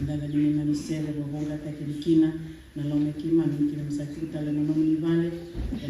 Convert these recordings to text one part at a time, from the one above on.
ndaga ni mani sere bonga takilikina na lome kima ni kile msakita le nono ni vale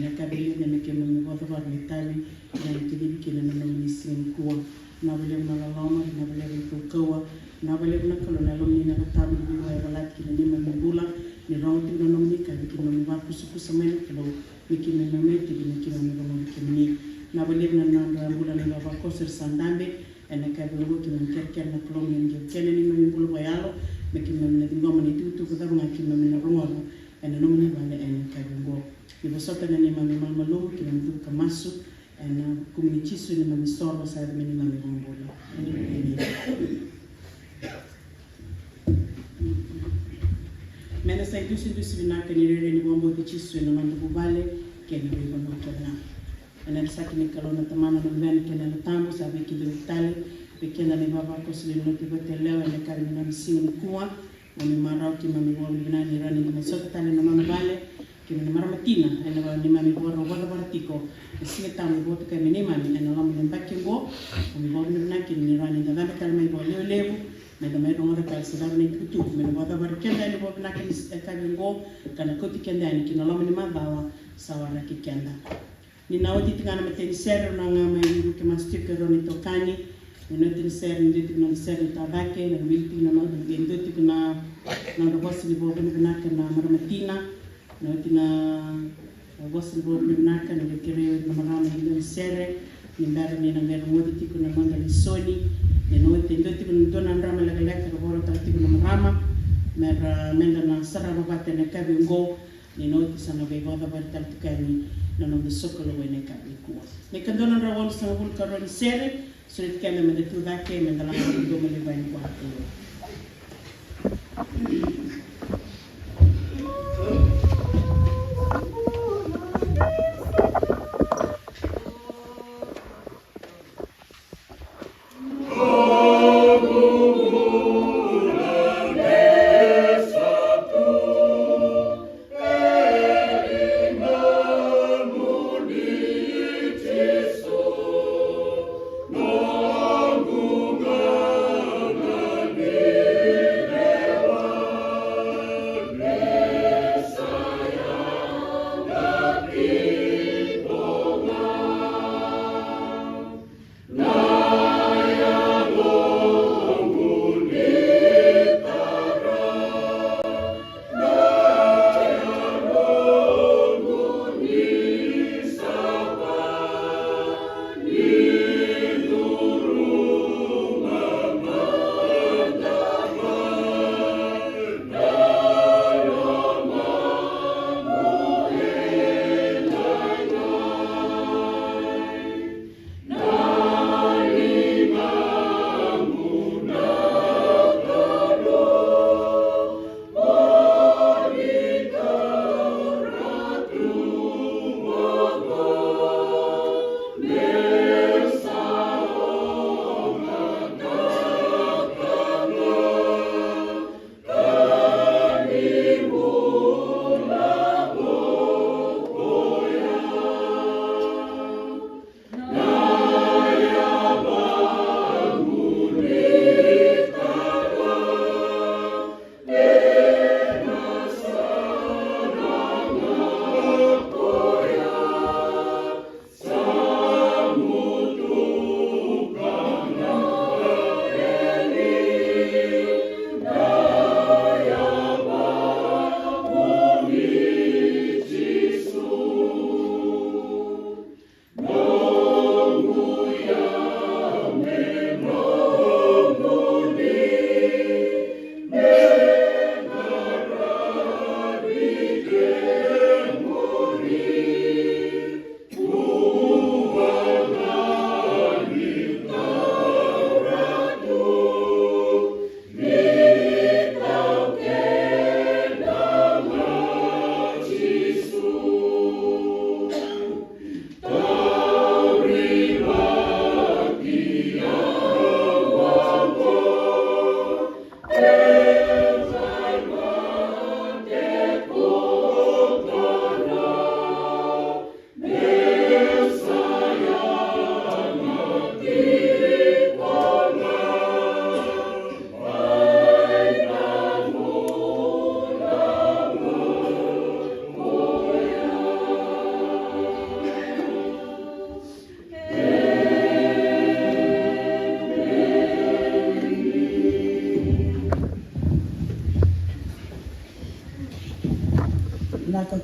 na kabili ne kemo ni bodo var metali na kile na nono ni sinkuwa na vile na loma na vile kukawa na vile na kolona lomi na tabu ni wa balat kile ni mambula ni rauti na nono ni kile ni va kusukusa mena kilo ni kile na meti ni kile ni nono kile na vile na bula ni va koser sandambe na kabili kile kerker na koloni ni kile ni mambula bayalo mekimemna ngoma ni tutu kutaka ngakimemna rongo ena nomni bale ena kabingo ni bosota na ni mami malmalum kila mtu kamasu ena kumnichisu ni mami sorba sa ni mami rongola mena sa dusi binaka ni rere ni bombo kichisu na mando bubale kene bibo no kana ena sa kini kalona tamana no mbani kene na tambo sa bikile vitale pequena ni baba ko sile no tiba teleo ene karina msimu kuwa ni marau ki mami bo bina ni rani ni sota tane no mama vale ki ni maramatina ene ba ni mami bo ro wala tiko sile tamu bo ka ni mami ene lamu ni bakingo ni bo ni na ki ni rani da dama tal mai bo lewu na da mai ro ngora ka sila ni kutu me bo da bar kenda ni bo na ki ka bingo kana koti kenda ni ki no lamu ni mabawa sawara ki kenda ni naoti tingana meteni sero na ngama ni ki mastikero ni tokani Noti ser ni dito na ser tabake na wilti na no dito na boss ni bo na maramatina noti na boss ni bo na kire na marama ni ser ni ndara ni na mer modi tiko na manda ni soni ni noti dito na dona ndama la galeka bo ro tiko na marama mer menda na sara babate na kabingo ni noti sana be boda barta tukani na no sokolo wene kabikuwa ni kandona rawon sa bul karoni ser sulit kami mendetulah kami dalam hidup melibatkan waktu.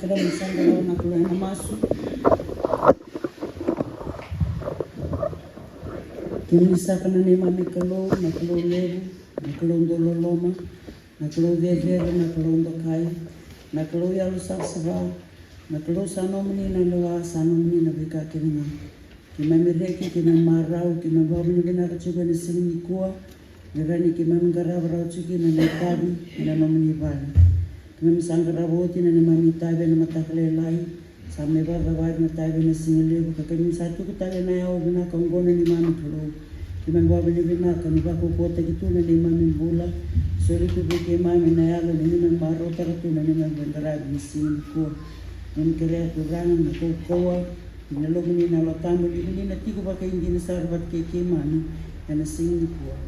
kira misanga lao na kula na masu. Kimisa kana ni mami kalau na kalau lebu na kalau ndololoma na kalau vevere na kalau ndokai na kalau yalu sarsava na kalau sanomni na lewa sanomni na bika kirina kima mireki kima marau kima babu ni bina kachuga ni sini kuwa nirani kima mgarab rau chuki na netabi na nomni bala kima misangara boti na mami tabe na matakle lai sampai bawa na tabe na singile kakami satu kutale na yao bina kongona ni mami kalau kima bawa ni bina kami bako kota gitu na ni mami bula sori tu beke mami na yalo ni mami maro taratu na ni mami mgarab ni sini kuwa yang kira kurang na kokoa inalog ni na latamo ni na tigo ba kay hindi na sarbat kay mami na sini kuwa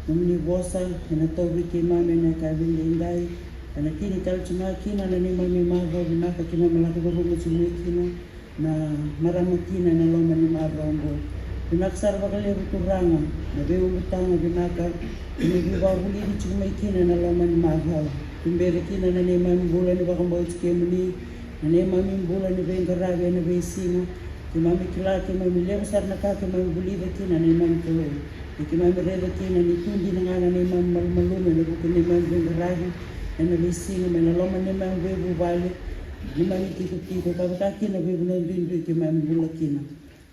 namni bosa na tobi kay mami na kabin inday na kini tal cuma kina na ni mami mago na kima malaki ba mo sini kina na maramutina na loma ni marongo pinaksar ba kali kuranga na bewo utang binaka ni ba huli ni cuma kina na loma ni mago pimbere kina na ni mami bulan ni ba kambo muni na mami bulan ni bengaraga na besina ki mami kila ki mami lewo sar na ka ki mami buliba kina na mami tolo ki mami reda kina ni tundi na ngana ni mami malmalume na buku ni mami bengaraga na besina na loma ni mami bebu bale ni mami tiko kabata kina bebu na bindu ki mami bula kina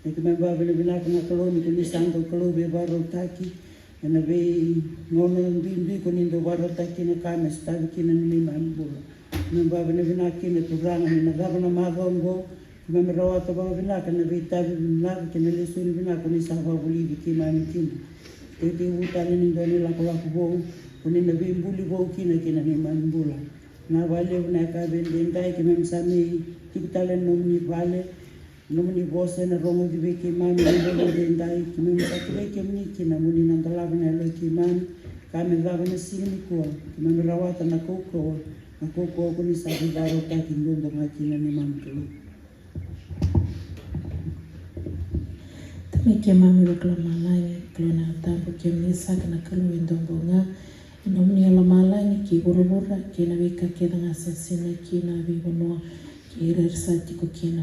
ki mami baba na binaka na tolo ni kini santo tolo be baro taki na be ngono bindu ko ni do baro taki na kame stabi kina ni mami bula na baba na binaki na turanga na gaba na magongo kima merawa to baba binaka na vitabi binaka kina lesu ni binaka ni sawa buli ki mami kina te utani ni doni la ko bo kuni na bimbuli bo kina ni mami bula na wale na ka bende ndai kima msami tikitale no ni vale no ni bose na rongo di ki mami ni bende ndai kima msakile kemi kina muni na ndala na lo ki mami kame gaba na sini ko kima merawa na koko aku ni sabi baro ta kindo nga kina ni mami kilo. Tami kia mami wakla malai kilo na tambo kia misa kana kilo indombo nga indomni ala malai ki burubura kina wika kina nga sasina kina vivonoa ki irersa tiko kina.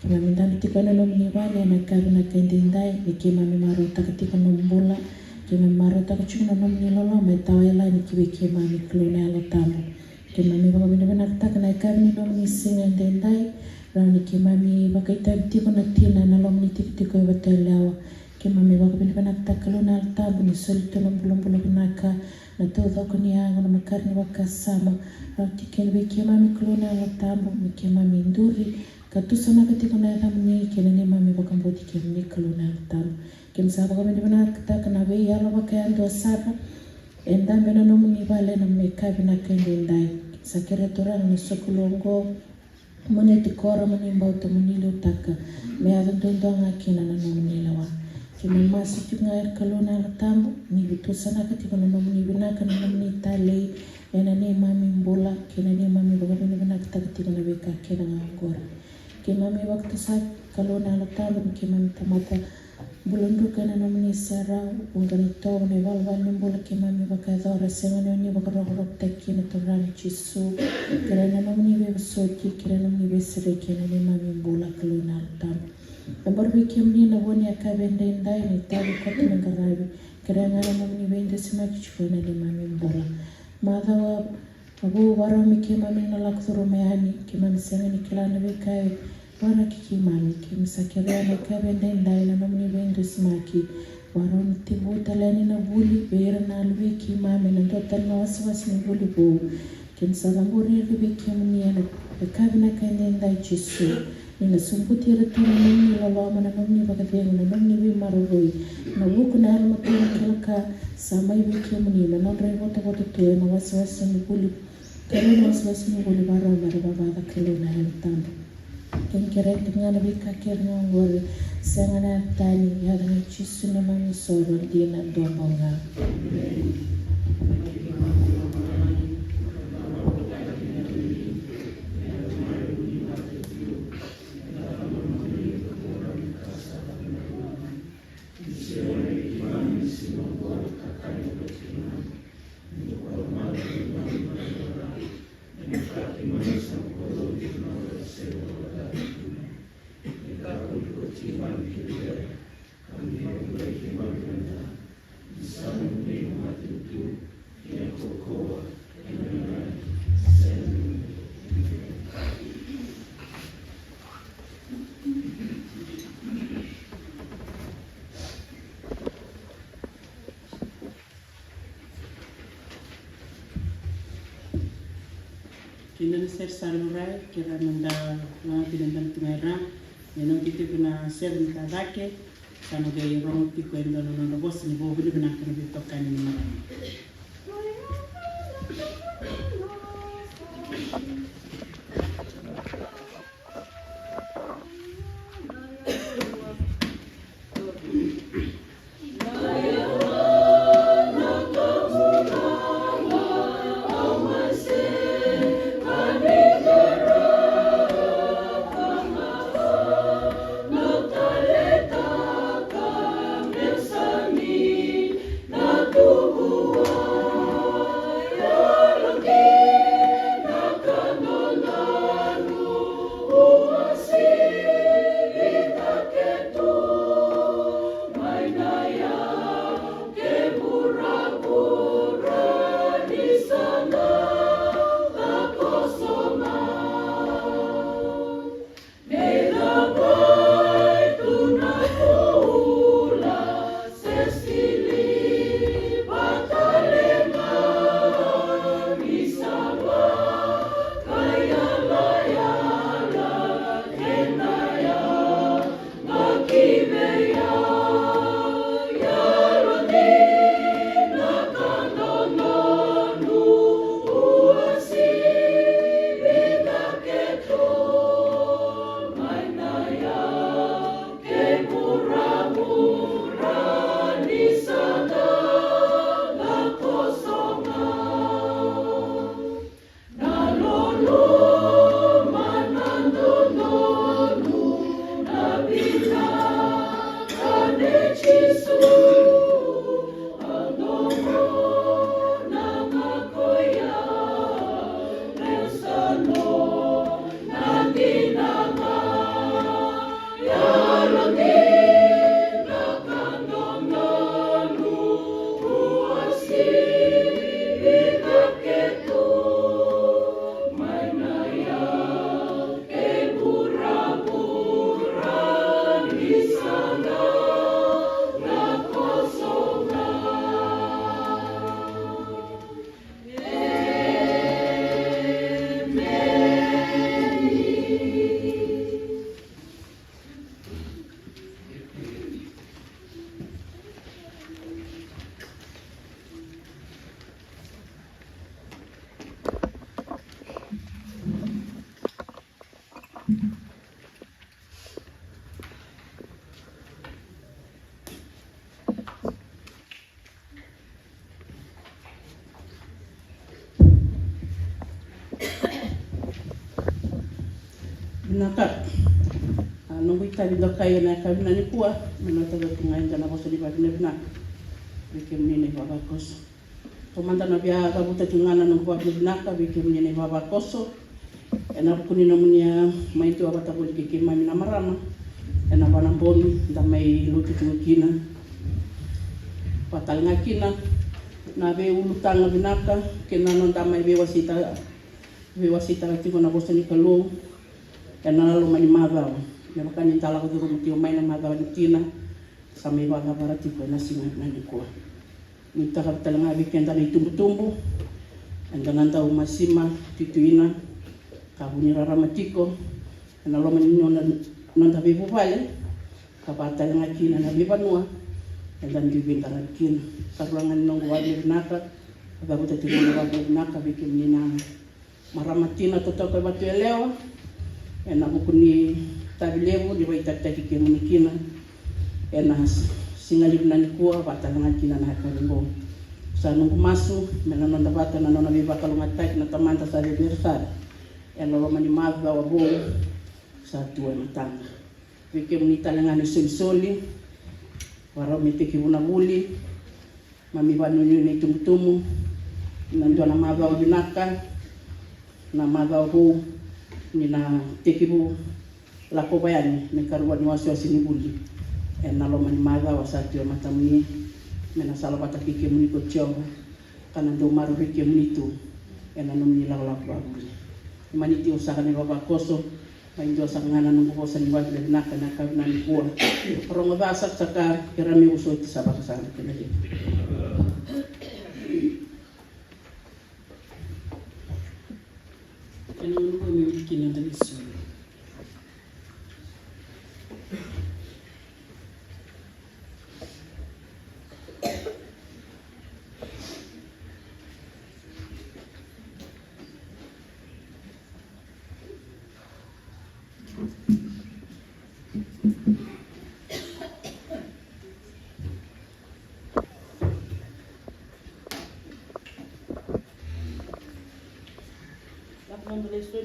Kima mindami tiko na nomni wale na karu na kendindai ni kima mi marota katiko nombula kima marota kachuna nomni lolo metawa ela ni kiwe kima mi kilo na ala tambo. Mami baka bina taka na ikarni nomni singa ndendai rani ke mami baka itabiti ko na tina na lomni tipiti ko iwatelewa ke mami baka bina taka lo na altabu ni solito na bulong binaka na todo ko ni ango na makarni baka sama rati ke ke mami klo na altabu ni ke mami nduri katusa na katiko na ramni ke ni mami baka mboti ke ni klo na altabu ke msa baka bina taka na be yalo baka yando asara enda mena nomni vale na mekabi na kendendai sakere torang na sokulongo mone tikora mone mbauta monilo taka me avendonda ngakina na nomni lawa kima masi tunga kalona latambo ni vitu sana katika na nomni binaka na nomni tale ena ne mami mbola kina ne mami bagabene binaka katika na beka kina ngangora kima me waktu sa kalona latambo kima tamata bulandu kana nomni sara unganito ne valvan mbola kima me bakadora semana ni bakaroro takina torani chisu kana nomni be soki kana nomni be sere kina ne mami mbola kalona latambo ambar be kimni na woni akabende ndai ni tabi kotina ngarabi kana ngana nomni be ndesima kichukona ne mami mbola madhawa abu warami kima me na lakthuru meani kima msenga ni kilana be kai wara kikimani kimsakiria na kabende ndai na nomni bendo smaki waron tibu talani na buli bera na alwe kimame na total na waswasi na buli bo kimsalamburi ribe kimni na kabina kende ndai chisu nina sumbuti ratu na nomni lalama na nomni bagabengu na nomni bi marurui na wuku na almatu na kilaka samai bi kimni na nondre wata tuwe na waswasi na buli karo na waswasi na buli baro na rababa kilo na halitando kengkere dengan bika kerna ngor sangana tani yang chisu na mami soro dina dombonga Kina ser salurai kira nanda pinandan tengara neno kita kena ser mitadake sana gaya rong ti kwenda no bos ni bo bili bina kana bitokan ni mara. Naka nunggu tadi dokai na kami nani kuah menataga tungai jana bosa di bagi nebna bikin ini baba kos komanda na bia kabuta tungana nunggu nebna ka bikin ini baba koso ena kuni namunya mai tu abata boleh bikin mai na marama ena bana boni damai lutu tungkina patal ngakina na be ulutang binaka kena non damai be wasita tiko na bosa ni kalu karena lalu mani magau, mereka ni talahu tu rumah tiup main magau di tina, sampai baga barat tiup nasi nani kuah. Minta kalau telenga bikin tadi tumbu-tumbu, dengan tahu masima tituina, kabuni rara matiko, karena lalu mani non tapi bupale, kapata yang akin na bibanua, dan dibintar akin, karuangan nonggu wali naka, kabuta tiup wali naka bikin nina maramatina totok batu elewa. Ena bukuni tabilebu di baita taki kemunikina ena singalib nani kuah batalanga kina na karimbo sa nunggu masu menana ndabata na nona biba kalunga tak na tamanta sa bersar ena lo mani maga wa bo sa tuwa matanga wike munita lengani soli waro mitiki una buli mami banu ni tumutumu nando na maga wa binaka na maga wa nina tekibu lako bayani mekaruan wasio sinibuli en nalo mani maga wasatio matamni mena salabata kike muniko chonga kana ndo marurike mnitu ena nomni la babu maniti usaka ni baba koso maindo sangana nungu bosa ni wale naka na kabna ni kuwa rongo basa saka kerami uso ti sabaka sana kenali ena nungu miliki na ndaliso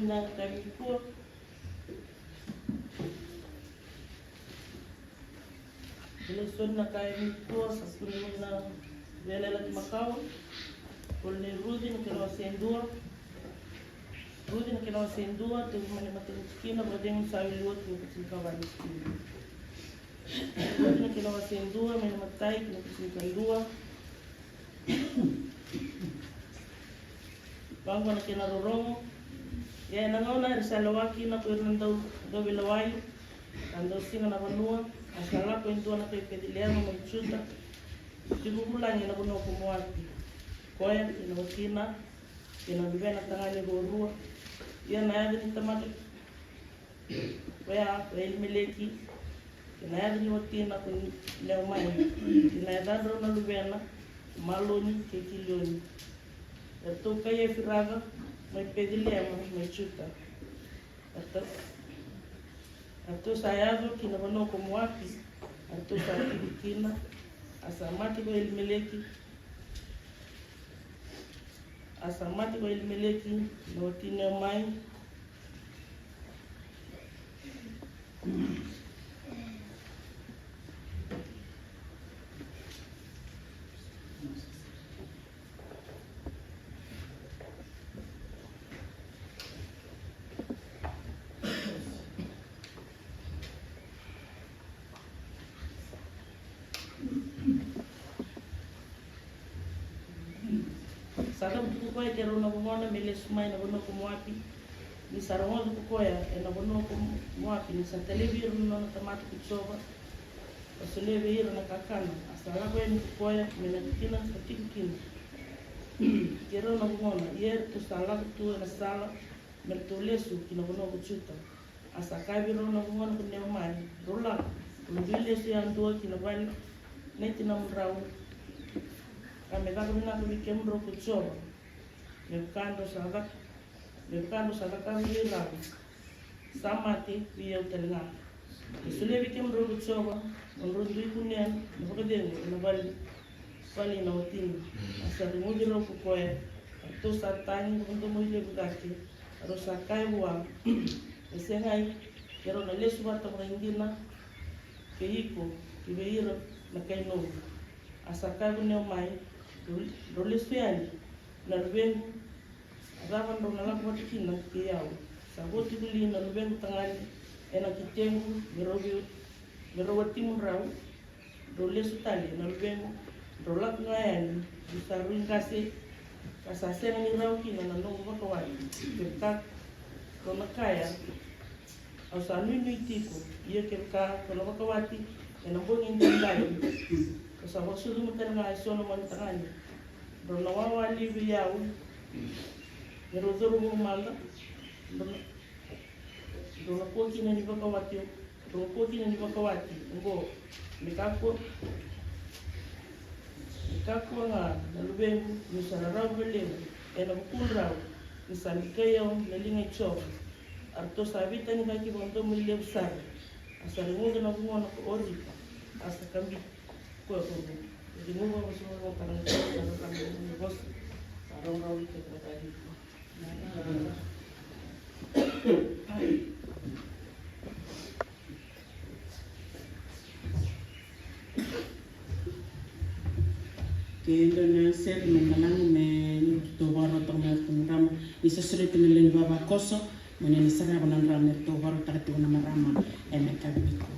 na kami po Eleson na kami po sa sunod na Vela de Macau por ne Rudy na kinawa sendua tu manimatengkina badeng sa iluot ng kawan Rudy na kinawa sendua manimatay na kasilkandua Bangwa na kinarorong ya nangona risalawaki na kuirnando do bilawai ando singa na banua asala ko ndo na kay pediliano mo chuta tibumulangi na kuno kumwati koya ina wakina ina bibena tangani borua ya na yaga ni tamaki koya ilmeleki ina yaga ni wakina kun leo mai ina yaga ro na lubena maloni kekilioni to kaya firaga may pediliano may chuta ato sayado kinabano kumwaki ato sa kibikina asamati ko ilmeleki no tine mai Saka buku koya kero na bumona mele sumai na bono kumwapi ni sarango buku koya na bono kumwapi ni sa televir no na tamati kutsoba pasuleve hiro na kakana asala koya ni koya mena kina katikina kero na bumona yer tu sala tu na sala mertolesu kina bono kuchuta asaka biro na bumona kuneo mai rola kundilesu yang dua kina bali neti na mrau kami kami nak bikin bro kucor, mekando sahabat kami hilang, sama ti biar terdengar. Isulah bikin bro kucor, menurut dirinya, mereka dia bali nautin, asal mungkin bro kukoya, tu satang untuk mungkin berkaki, harus sakai buang, esengai, kalau nalis buat orang Indina, keiko, kibehir, nakai nong, asal kau punya mai. Roles fiani na rubengu azavan ndo na lakwa tikina kiyao saboti bili na rubengu tangani ena kitengu merowati murau roles utali na rubengu rolak ngayani bisaruin kase kasasena ni rau kina na nongo bakawai kebka kona kaya au sanui nui tiko iya kebka kona bakawati ena bongin tindai Kasama sudu matan nga isono man tangani. Doon nawawali biyaw. Merodoro mo mala. Doon ako kinaniba kawati. Ngo mikako nga nalubengu misararaw belemu. Ena bukunraw. Misalikayaw nalingay chok. Arto sabitan ni kaki bondo miliw sar. Asalimu na bungo na ko ori. Asa kambi Kau jadi mau semua orang kami bos sarong itu tadi. Indonesia mengenang mentobar atau mengenang isa sulit menelin baba koso meneni sara menenram mentobar takti nama rama emekabiko.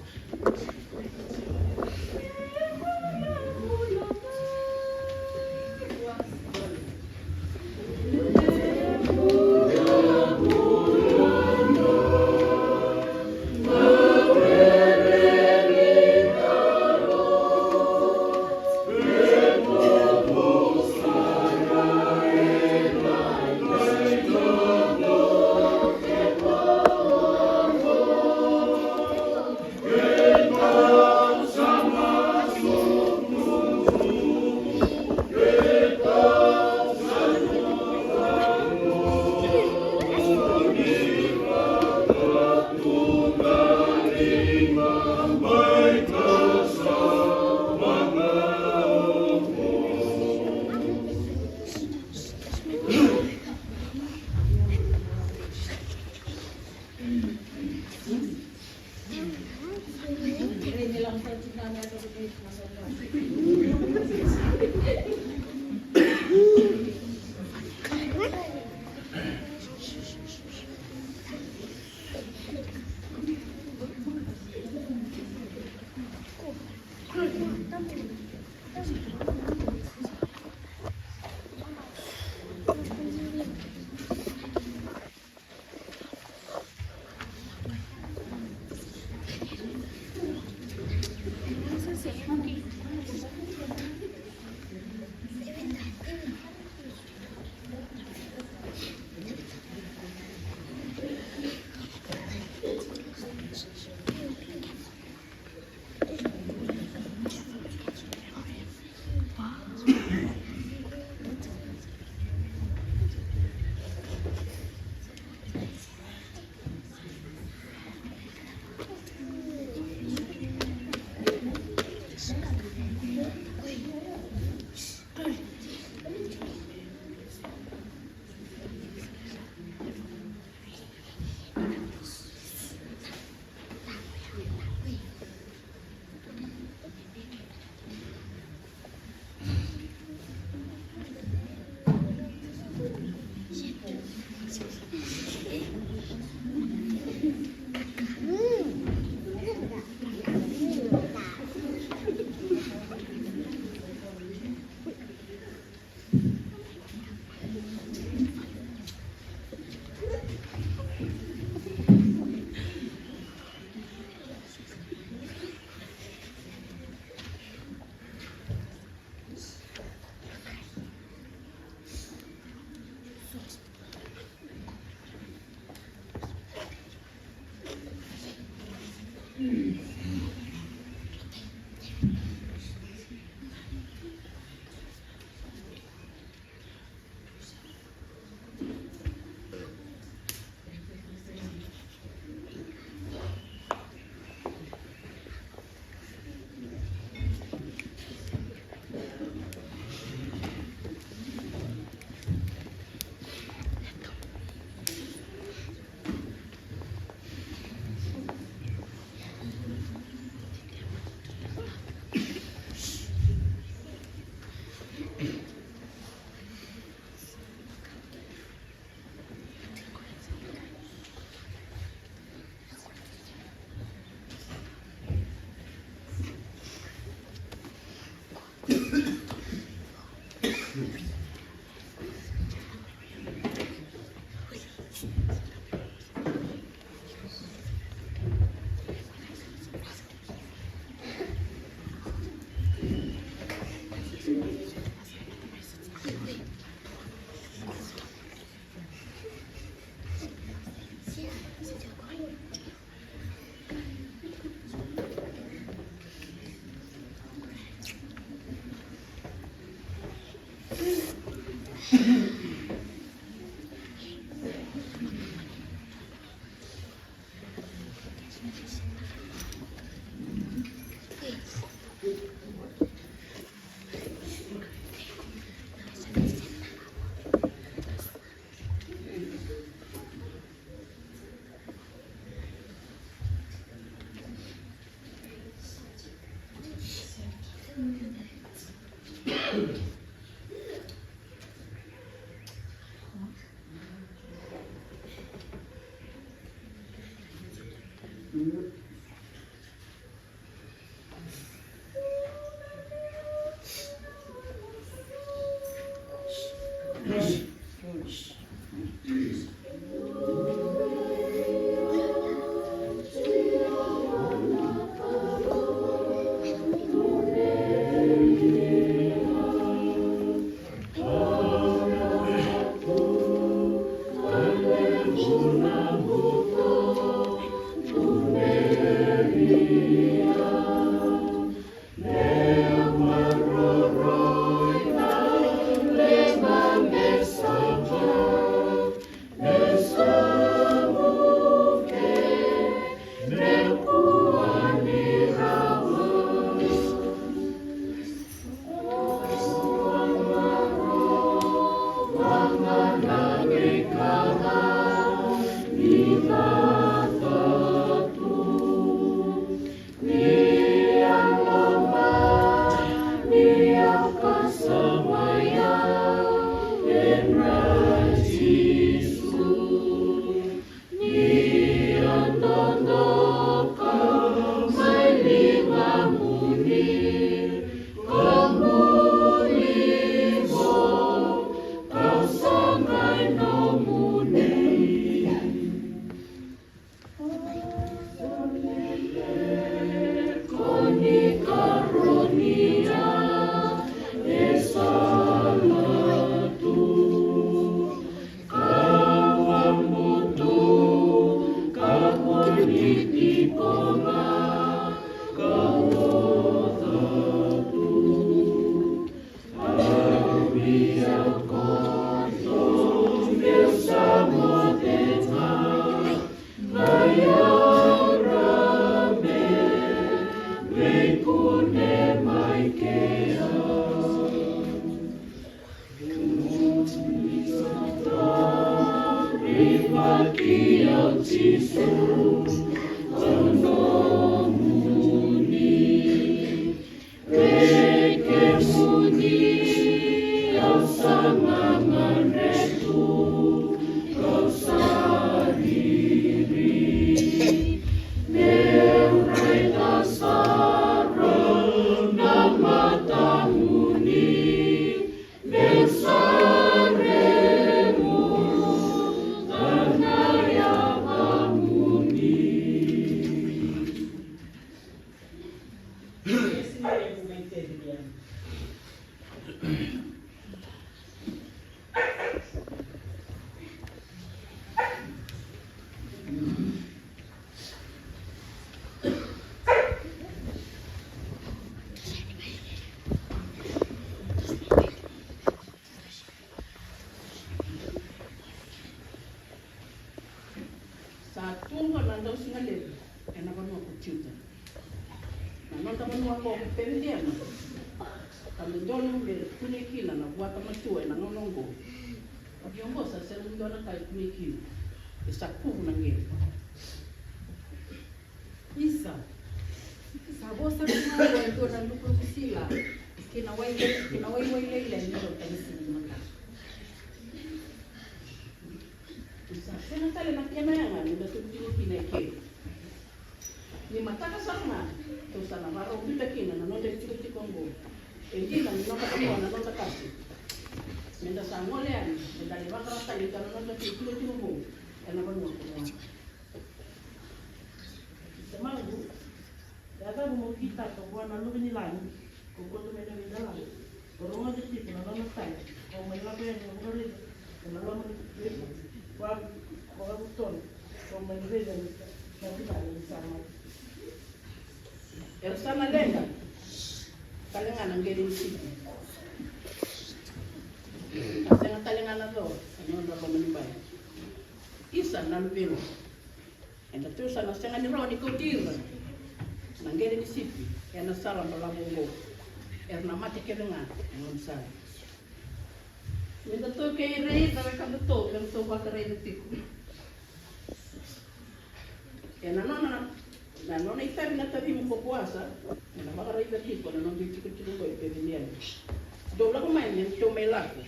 Tungo na ndo singa lebu, ena vanua kuchuta. Na nota vanua ko pendiana. Kami ndonu mbele kunikina na buata matua na ngonongo. Viongoza selu ndona kai kunikina. Isa kuhu na ngeli. Isa. Sabosa kwa ndo na luko kusila. Kina wai leile ndo tanisi maka. Sena tale na kena yanga ni da tuntino kina ke. Ni mataka sana to sana maro bila kina na nonde tiko Kongo. Engina ni noka kwa na nonde kasi. Menda sangole ani, menda ni bakara tali kana nonde tiko Kongo. Kana banu kwa. Semangu dada mo kita to bwana lubini lani. Ko to menda menda lani. Roma de tipo na nonde tali. Ko mai la pe ni ngore. Na la mo kwa button kwa mwenyewe na kibali sana sana lenga kalenga na ngeli msiku asema kalenga na do anaona kama ni mbaya isa na lubiro enda tu sana senga ni roni kutira na ngeli msiku yana sala mbala mungu erna mate kelenga non sai Minta tu kay rei, tapi kan tu, kan tu buat rei itu. Ya nana ikan nak tadi muka puasa, nana bakar rei itu, kalau nana cukup kau itu dia. Dua lagu main yang tu melaku,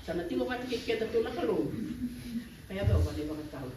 sana tiga kali kita tu nak kalau, ayah tahu mana bakar tahu.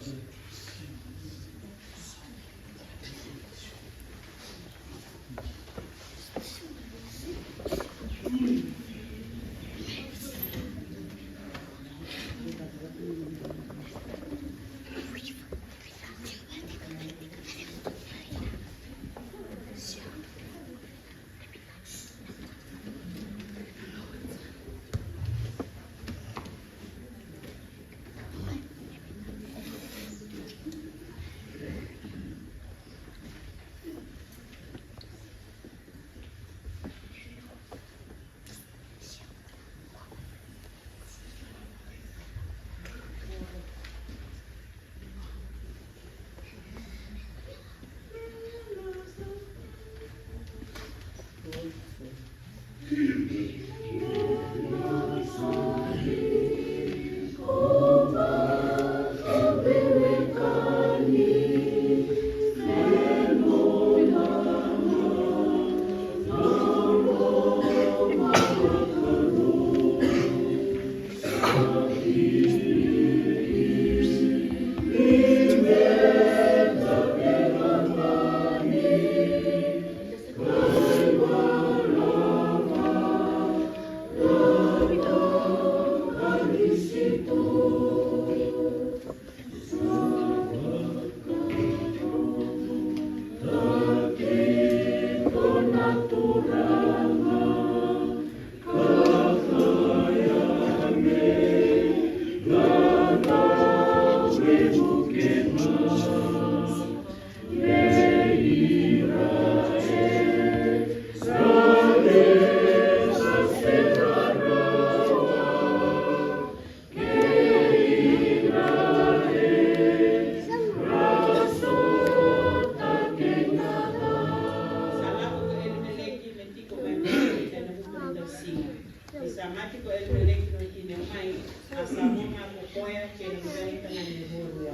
samaki ko elmeleki no kine mai asamoma kokoya kene mbele tana ni borua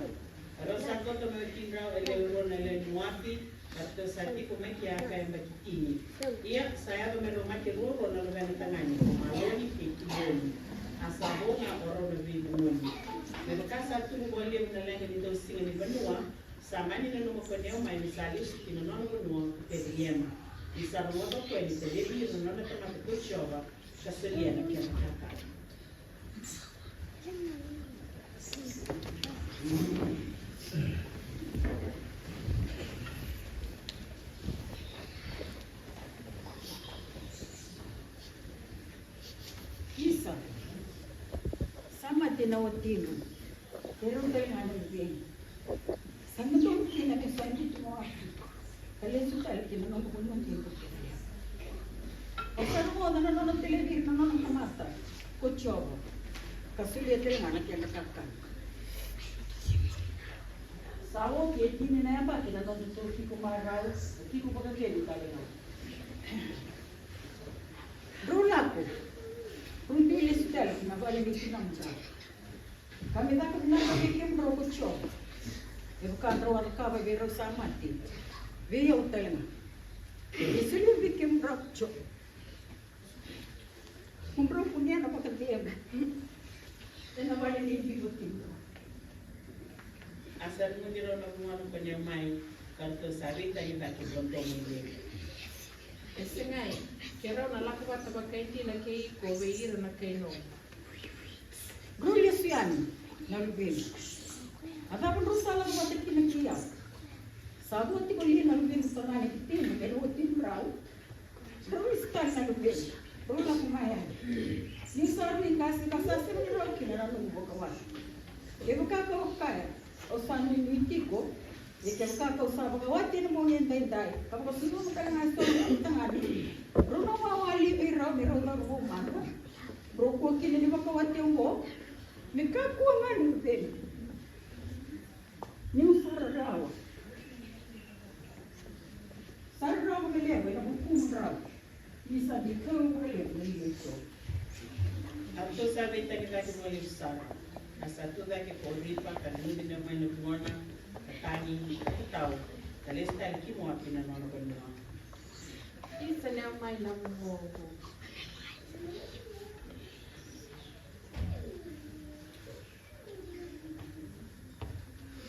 rosa koto me kinra ele urona ele nuapi atto sati come che aka emba kitini ia saya me lo make roro na lo vena tana ni maloni ke kiboni asaboma oro vi bunoni me kasa tu ngole una lenga ni dosinga ni banua samani na no ko neo mai misali kino no no te yema isabu wato ko ni te lebi no na tama ko chova kaseliana ke kaka Isa sama tinawatino pero dahil nga nagbihin sama to kinakasandi mo kaleso tayo kinanong kulong dito Osano mo nanonood television nanonood kamata kuchobo kasuliet nga nakakaka sawo kiti ni na ba kinanong to kiko marao kiko pagkakeli talaga Rula ko Rundi listel na vale ni sinamda. Kami tak pernah bikin berokocok. Bukan rawat kau beri samati. Via utelna. Isulah bikin berokocok. Kumpul punya apa kerja? Dan apa ini dibutuhin? Asal mungkin orang orang punya mai kalau sari tadi tak kebonton ini. Esengai, kera na lakwa tabakaiti na kei ko veira na kei no. Grulia siani na lubin. Ada pun rusala buat kita kia. Sabu ti ko na lubin sa na kitin, pero tin brau. Grulis kan na lubin. Rula kumaya. Ni sarni kasi kasasi ni ro kina na lubo kawan. Kebo ka ko kaya. O sanu ni tiko. Jika kau sahabat kawati namo yang dai, kalau sino mo kaya nga ito tanga di. Bro na mawali ira mero na ro mano. Bro ko kini ni makawati mo. Mikaku nga ni ben. Ni sararawa. Sararawa mele na bukumra. Bisa dikau mele ni ito. Atto sabe tani ka mo yusara. Asa tu da ke polipa kanuni na mai no tuana. Tani tahu, kalau sekali kita mau pindah mana pun mana. Isa na mai na mo.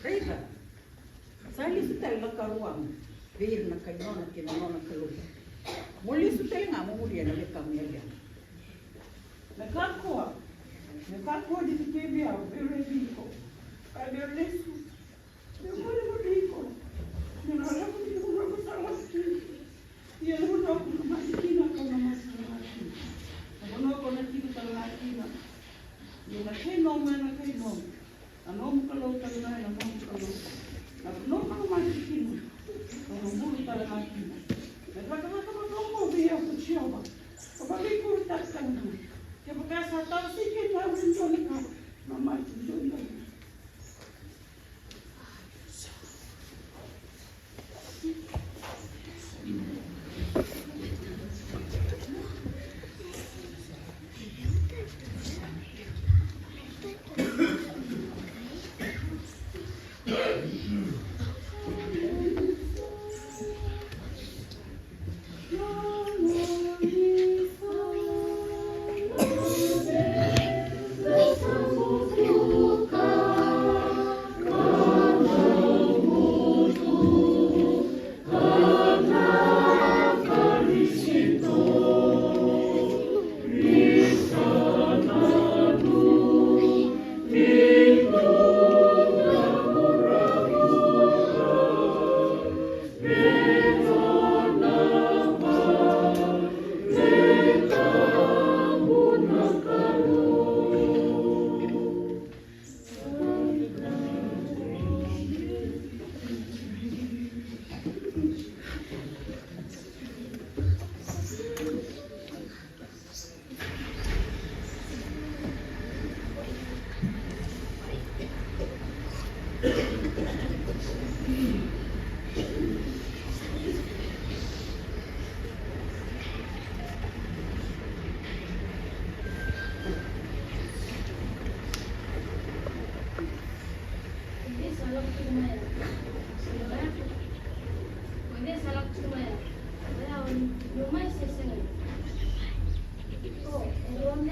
Reza, saya sudah lekar uang, biar nak kayu nak kena nak keluar. Muli sudah nggak mau dia nak kami aja. Lekar kuah di situ biar berlebih kok, biar lesu. Yo mo rico. Yo no la puedo comer con salsa. Y el uno con más esquina con más esquina. Uno con el tipo de la esquina. Yo la que no me la que no. A no me lo está na no me lo. No con más esquina. Con un burro de la esquina. Me va a tomar como vía con chova. Como me corta tanto. Que por casa está así que no abren yo ni nada. No más yo no.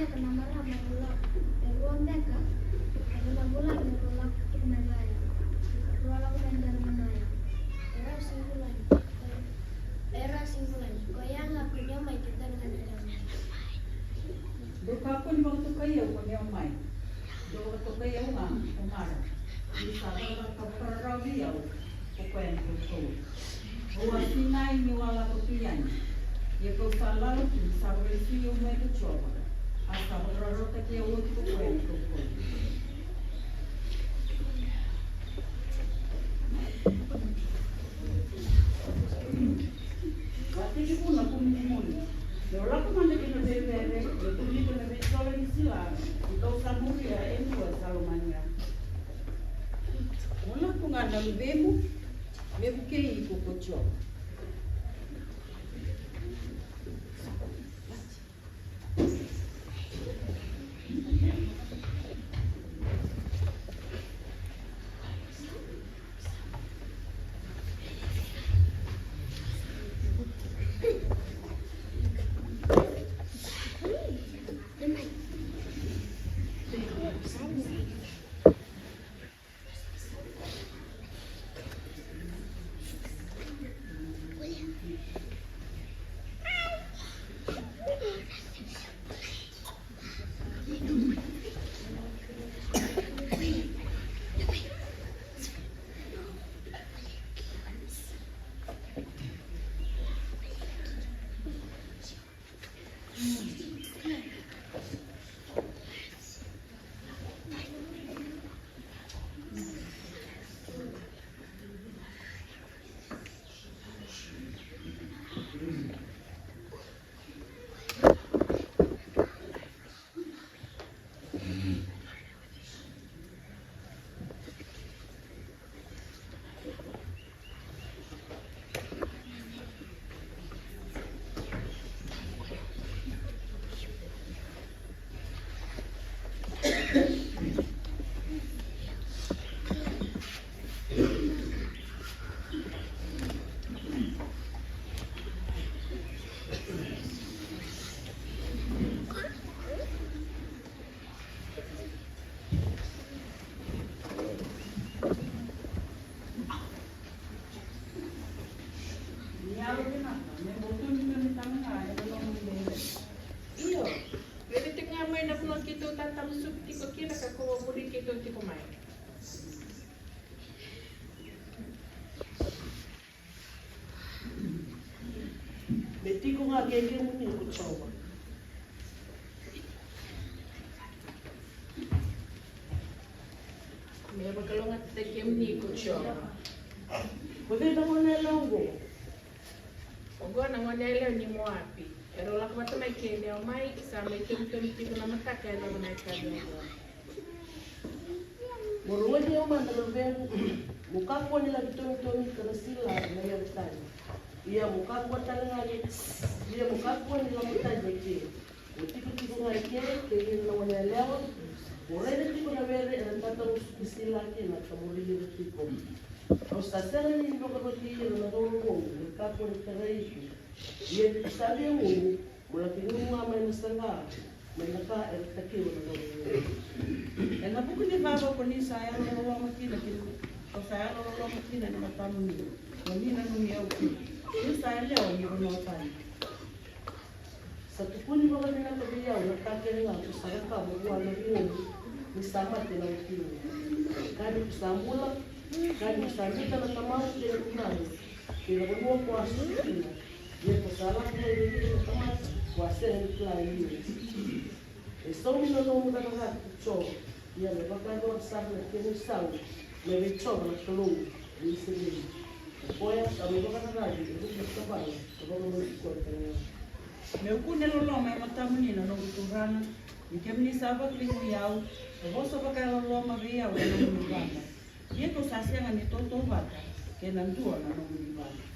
Meka na marama kula. Ewa meka. Ela bola ni rola kuna gaya. Rola kuna manaya. Era singulan. Koyanga punya mai kita dengan dalam. Doka pun waktu kaya pun yang main. Doka tu kaya orang kemana? Di sana kapal dia, pokoknya tu. Orang Sinai ni wala kepian. Ia kau salah tu, sahaja si umai tu coba. Asal orang tak kaya orang tu pokoknya tu. Tapi kita pun nak kumuni. Orang tu mana kita bebe, itu dia kena betul lagi sila. Kau sambung ya, ini buat salomanya. Orang tu ngada bebe, bebe kiri ikut kocok. Beti ko nga gege mo ni ko chawa. Me bakalonga takem ni ko chawa. Pwede na mo na longo. Ogo na ngone leo ni mwapi. Pero la kwa tama kele o mai sa me tum tiko na mataka ela na ikadongo. Morunga ni o man na vero. Mukako ni la bitoni kana sila na ya tani. Ia mukako tanga ni. Ia mukako ni la mutaje ke. Tiko nga ke ke na wana leo. Orele tiko na vere na tata usila ke na kamuri tiko. Os tasela ni ndo ko ti na do ko mukako ni tarai. Ia sabe o mula kinua mai nasanga. Menaka takiwa na do. Ela buku ni baba ko ni saya na wa makina kinu. Ko saya na wa makina ni matamu ni. Ni na no yau. Ni saya leo ni no tani. Sa tukuni ba na kabiyaw na kakere nga ko sa ka mo wala ni ni sama tena ukini. Kani kusambula, kani kusambita na tamao tena kunani. Kila mo ko asukina. Ye ko sala ko ni tamao kwa sene kila hiyo. Estou me no mundo da casa cho. Ia me vai agora sabe que no sal. Me ve cho na coluna. Isso mesmo. Foi a me vai na rádio, eu vou trabalhar. Eu vou no escola. Meu kune lolo mai matamu ni na no kuturana. Ikem ni saba klingu yau. Vo so baka lolo ma vi yau na no muganda. Ye ko sasia ngani toto bata. Ke na ntua na no muganda.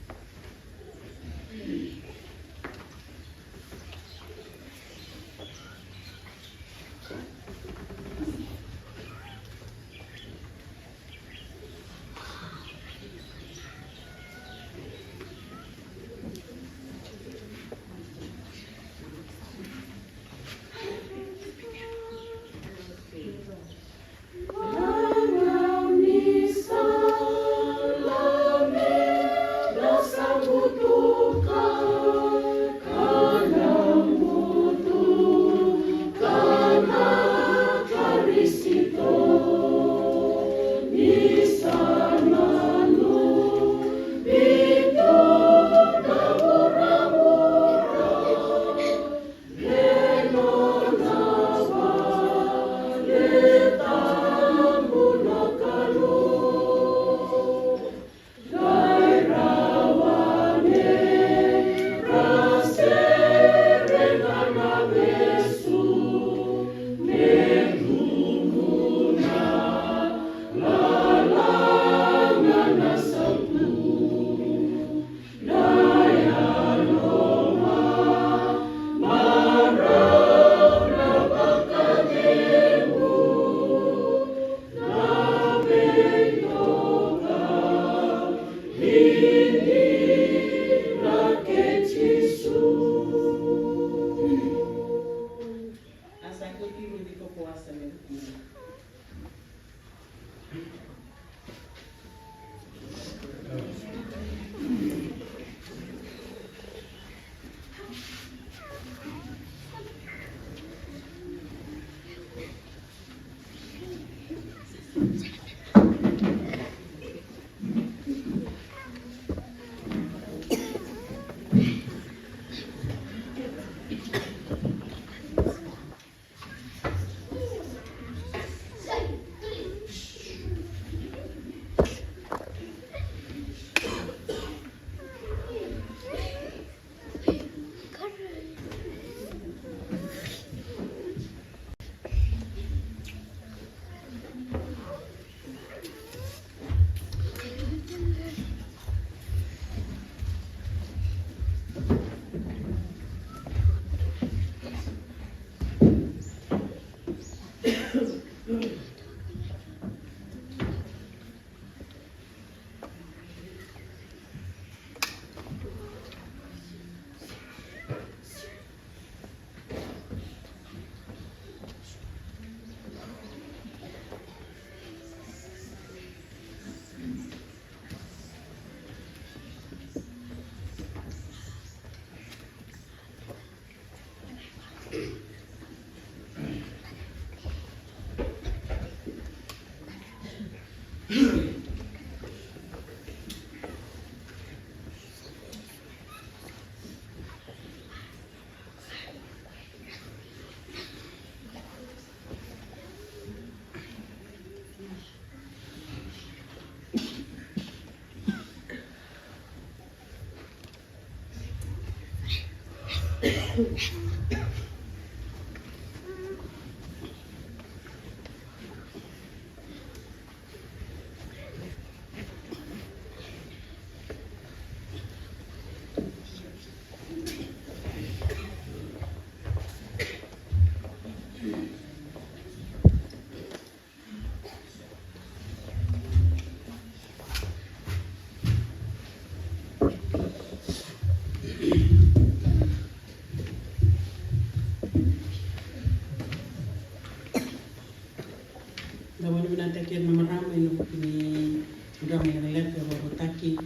Dawali binatakia na marama ino ni drama ya lepe wa rotaki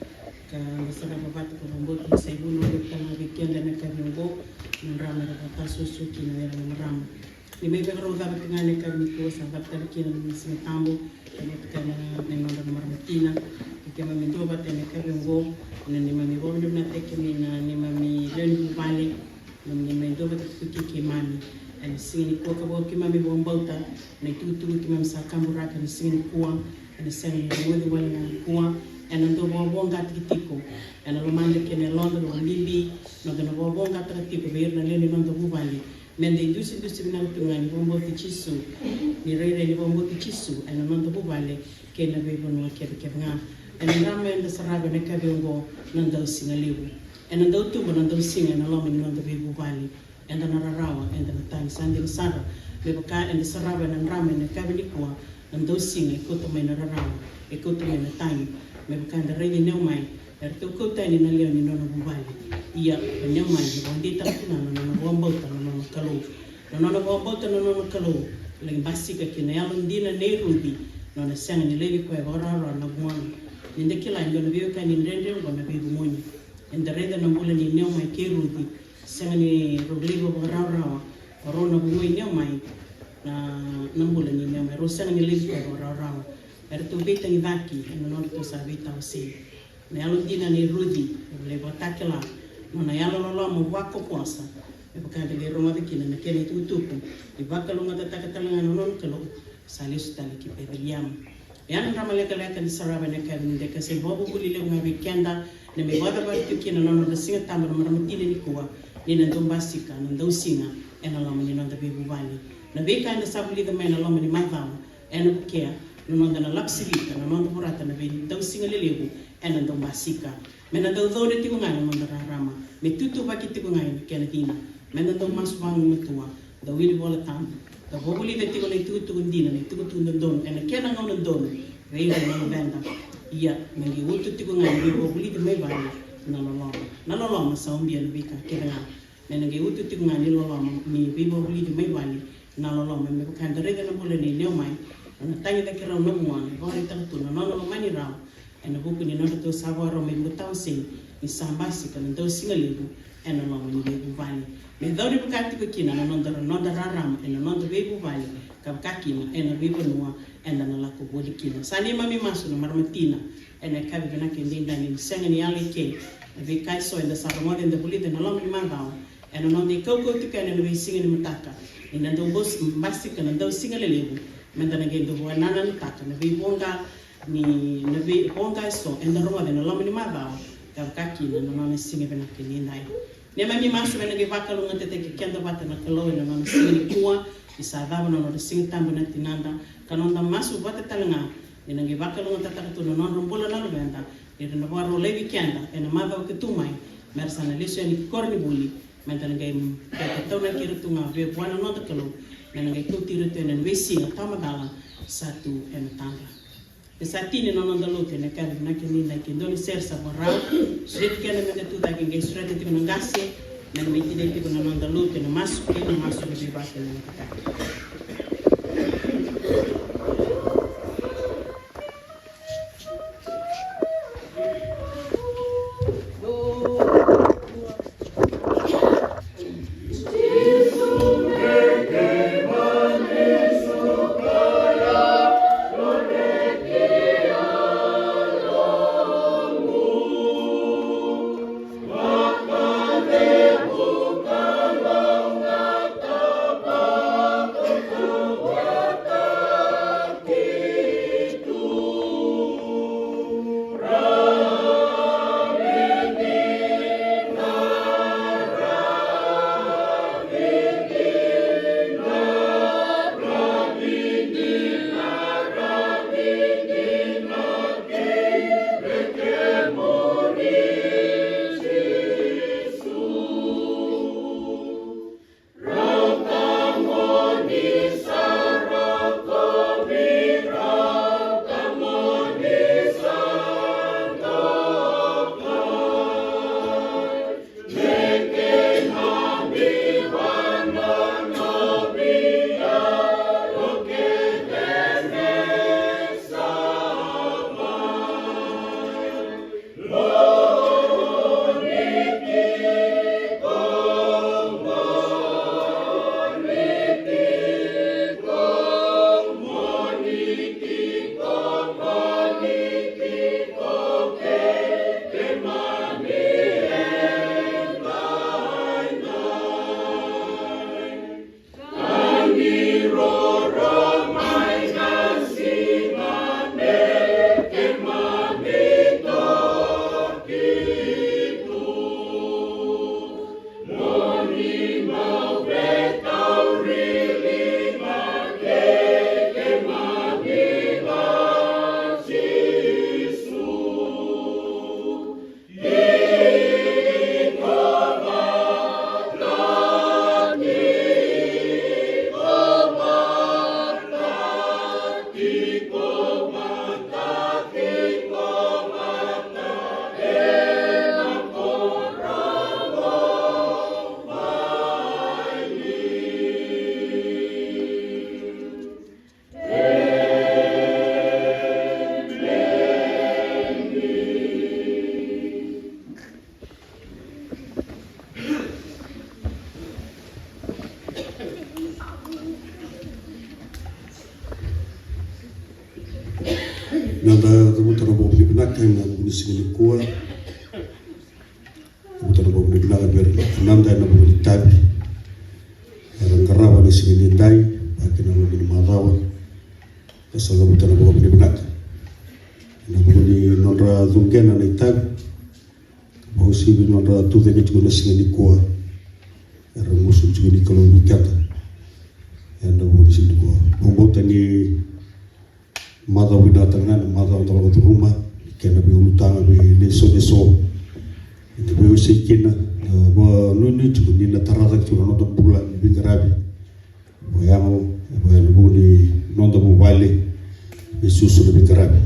ka masara babati ko rombot ni saibuno kama weekend na kabingo na drama ya bataso suki na ya marama ni mebe ro da ngane ka miko sa batar kina ni sintambo kana na nonda marmatina kama mindo batene kabingo na ni mami bondo na tekemi na ni mami lendu vale ni mindo bataki kimani and singing kuwa kabo kimami bombauta na tutu kimami sakamburaka ni singing kuwa and singing wodi wala na kuwa and ndo bonga tikitiko and lomande kene londa lo libi no gana bonga tikitiko beir na leni ndo buvali mende indusi bina tungani bomboti chisu ni rere ni bomboti chisu and ndo buvali kena bebo no kebanga and ndame ndo saraga ne kabongo ndo singa libu and ndo tumbo ndo singa na lomi ndo bebo vali and the Narawa and the time Sunday Sara, Levoka and the Sarava and Ramen and Kavinikwa, and those sing a Kotoman Narawa, a Kotoman a time, Levoka and the Rainy Nomai, and Tokota in a leon in Nono Valley. Ya, and Nomai, one day Tapuna, and one boat and on a calo, and on a boat and on a calo, like Basika Kinayan Dina Nairobi, non a sang in the lady Quavara and one. In the killer, I'm going to be a kind in Render, going to be money. And the Red and Ambulan in Nomai Kerudi. Sangani rogligo rawa rona bui nyamai na nambula ni nyamai ro sangani ligo rawa erto beta ni vaki no no to savita osi na yalo dina ni rudi le botakela no na yalo lo mo wako posa e bakande le roma de kina na kene tutuku e bakalo ngata takatala no no kalo salis tali ki pebeliam yan ramale kala kan saraba ne kan de kase bobu buli le ngabe kenda ne me wada ba tukina no no de singa tamara maramtine ni kuwa ni nandong basika nandong singa ena lama ni nanda bebu vali na beka enda sabuli da mena lama ni madama ena bukea no nanda na lapsirita no nanda burata na beni nandong singa lelebu ena nandong basika mena nandong dhode tiku ngani nanda rama me tutu baki tiku ngani kena dina mena nandong maswangu matua da wili bola tamu da bobuli da tiku na tuku ndina na tuku nandong ena kena ngau nandong reiwa na venda iya mengi wutu tiku ngani bobuli da me vali na loloma sa umbia na bika kera na nge utu tinga ni loloma ni bibo buli de mai wali na loloma me ka ndere na bole ni leo mai na tangi da kera no mo ni bore ta tu na no mani ra na buku ni no to savoir me mutau se ni sambasi ka ndo singa lebu na loloma ni bibo vali me dori bukati ko kina na no da ram na no da bibo vali ka kakina na bibo no na la ko bodi kina sani mami masu na marmatina na kabi na ke ndinda ni senga ni ale ke vi kai so enda sa mo den de bulide na lomi mandao ena no ni kau tika ena no singa ni mataka ina ndo bos mbasika na ndo singa lelebu menda na gendo wa nana ni taka na vibonga ni na vibonga so enda roa de no lomo ni mabao ka kaki na no singa bena kini nai ne mami masu bena ge vaka lunga tete ke kenda bata na kalo ina no singa ni kuwa isa dava no no singa tambo na tinanda kanonda masu bata talanga ina ge vaka lunga tata to no no bola na benda ina no waro levi kenda ena mabao ke tumai mersana liso ni korni buli mentang gay katona kira tunga ve buana no ta kalo menang ku tiro tenen wesi tama dala satu tanga esatini no ndalo tene kan na kini na kindoni sersa borau srit kene mena tu ta ke srit ti no ngase na me ti denti no ndalo tene masu ke ba tene ta Nanda tebutana bawa beli benak yang nak beli segini kuah, tebutana bawa beli benak biar enam dah nak beli tabi, orang kerawan di segini dai, akhir nak beli marawa, asal tebutana bawa beli benak, nak beli nondra zungken anak tabi, bawa si beli nondra tu dengan juga segini kuah, orang musuh juga ni kalau nikat, yang nak beli segini kuah, bawa tani mada wina tangan mada utara tu rumah kena bi ulutang bi leso itu bi usikina ba nuni tu ni na tarada tu no to bulan bi garabi boyamo boyano buni non do mobile bi susu bi garabi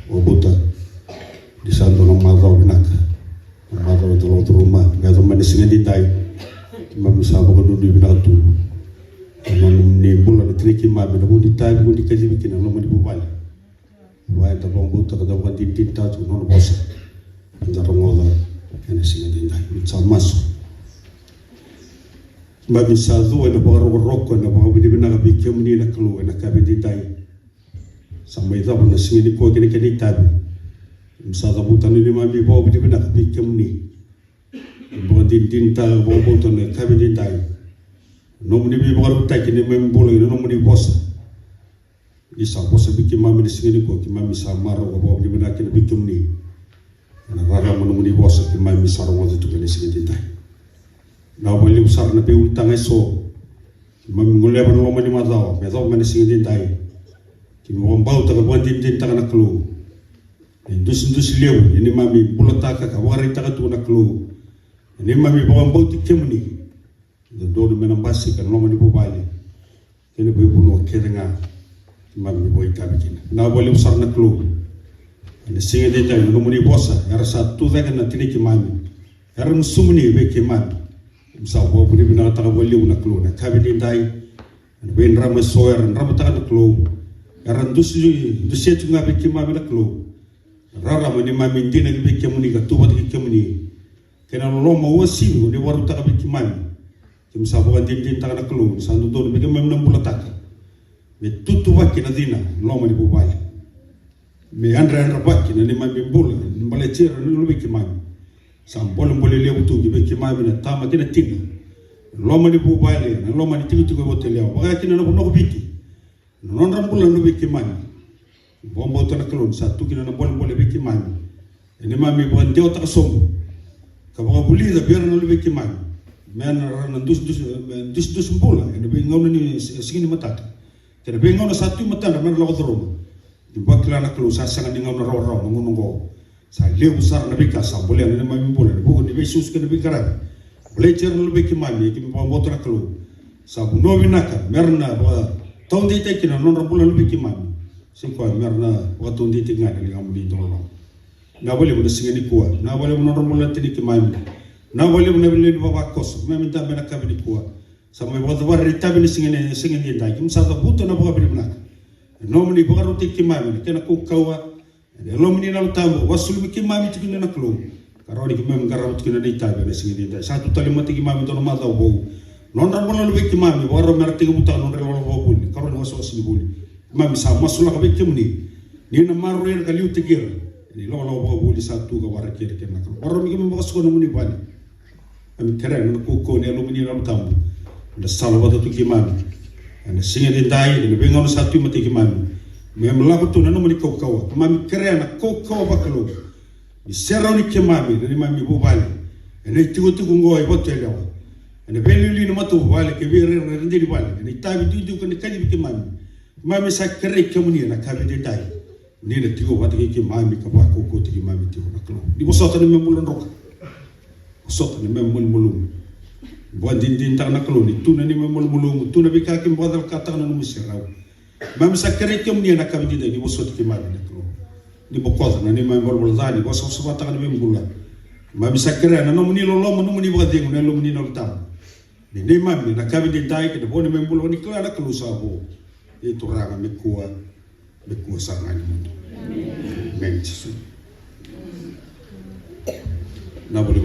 o bota di santo no mada winaka mada utara tu rumah ga to mani singi dai mam sa ba ko nuni binatu non ni bulan triki ma bi no di tai bi di kaji bi kina no mani mobile wah itu bambu terdapat di tinta tu non bosan, jangan ngoda, ini sih tinta, sama masuk. Bagi satu, ini baru rokok, ini baru bini bina kabi kemuni nak keluar, nak kabi tinta. Sama itu pun nasi ini kau kini tabi. Misalnya bukan ini mami baru bini bina kabi kemuni, Bukan din ta bobo to ne kabe din dai. No muni bi baru ta kini membolo no muni bossa. Isa bossa biki mami singini ko ki mami sa maro ko bobo ni bina kini bikum ni. Na rara muni bossa ki mami sa ro to kini singini dai. Na wali usar na pe utang eso. Ki mami ngole ban lo mani mazao, me zo mani singini dai. Ki mo mbau ta ko din ta na klu. Indus lew ini mami bulata ka wari ta tu na klu. Ini mami bawa bau tikemuni, do menang basi kan lama di bawali, ini boleh bunuh kerenga, mami boleh tabikin. Na boleh usar nak lu, ini singa dia jangan nomori bosa, era satu zagan nanti ni kemami, era musumni be kemami, misal bawa boleh bina kata boleh nak lu, nak kabe dia dai, ben ramai soer, ramai tak nak lu, era dusia tu ngabe kemami nak lu, rara mani mami dia nak be kemuni, katu bat kemuni. Kena loma wasi ni waru tak abik kimani. Kim sabukan din tak nak kelu. Sandu tu ni memang enam bulan tak. Me tutu waki na dina loma ni bubali. Me andra waki na ni mami bula. Ni balai cera ni lu kimani. Sam boleh lewu tu ki kimani na tama kena tinggi. Loma ni bubali na loma ni tinggi tu ko hotel ya. Bagai kena na bunuh biti. Non rambulan lu kimani. Bombo tu nak kelu satu kena na boleh kimani. Ini mami bukan jauh tak sombo. Kapag buli da biar na lubi kimani, men na dus bola, ina be ngau ni singini matata. Kena be ngau na satu matata men lago doroma. Di bakla na klu sa sanga ni ngau na raw ngungo. Sa lew sar na bika sa boleh na mami bola, buku ni be sus kena be karab. Boleh cer na lubi kimani, kimi pa motor klu. Sa buno binaka, merna ba taun di te kina non bola lubi kimani. Singko merna wa taun di te ngada ni ngam di doroma. Na boleh muna singini kuah, na boleh muna romulan tini kimami, na boleh muna beli bawa kos, memang tak benak kami kuah. Sama waktu baru kita beli singini dah, kita satu butuh na bawa beli benak. Nomini bawa roti kimami, kena kukawa, nomini na utamu, wasul kimami tu kena nak lu. Kalau ni kimami garam tu kena ditai beli singini dah. Satu tali mati kimami tu nama tahu bau. Non romulan lebih kimami, baru mereka tiga buta non romulan bau buli. Kalau ni wasul buli, kimami sama sulah kabik kimni. Ni nama maruir kaliu tegir. Ini lo bawa buli satu ke warak kiri kena kan. Orang ni memang masuk ke nomor ni balik. Kami terang nak kuku ni alumni dalam tamu. Ada salah waktu tu gimana? Ada singa dendai, ada bengal satu mati gimana? Memang lagu tu nomor ni kau. Kami keren nak kau bakalo. Di serau ni kemami, dari mami bu balik. Ini tu ngoi hotel ya. Ini beli nama tu balik ke biar rendi di balik. Ini tabi tu kan kaji kemami. Mami saya keren kemuni nak kaji dendai. Ni na tigo wati ki mami ka ba ko ti mami tigo na klo di bosota ni memulan roka bosota ni memul mulum buan din tak na klo ni tuna ni memul mulum tuna bi ka ki bodal kata na no misirau mami sakere kem ni na ka bi di bosota ki mami na klo ni bokoza na ni memul bulzani boso so bata ni membulan mami sakere na no ni lo no ni boding na lo ni no tam ni mami na ka bi di dai ke bo ni memul ni kla na klo sabo itu ranga me kuwa sangat ini, amin. Na boleh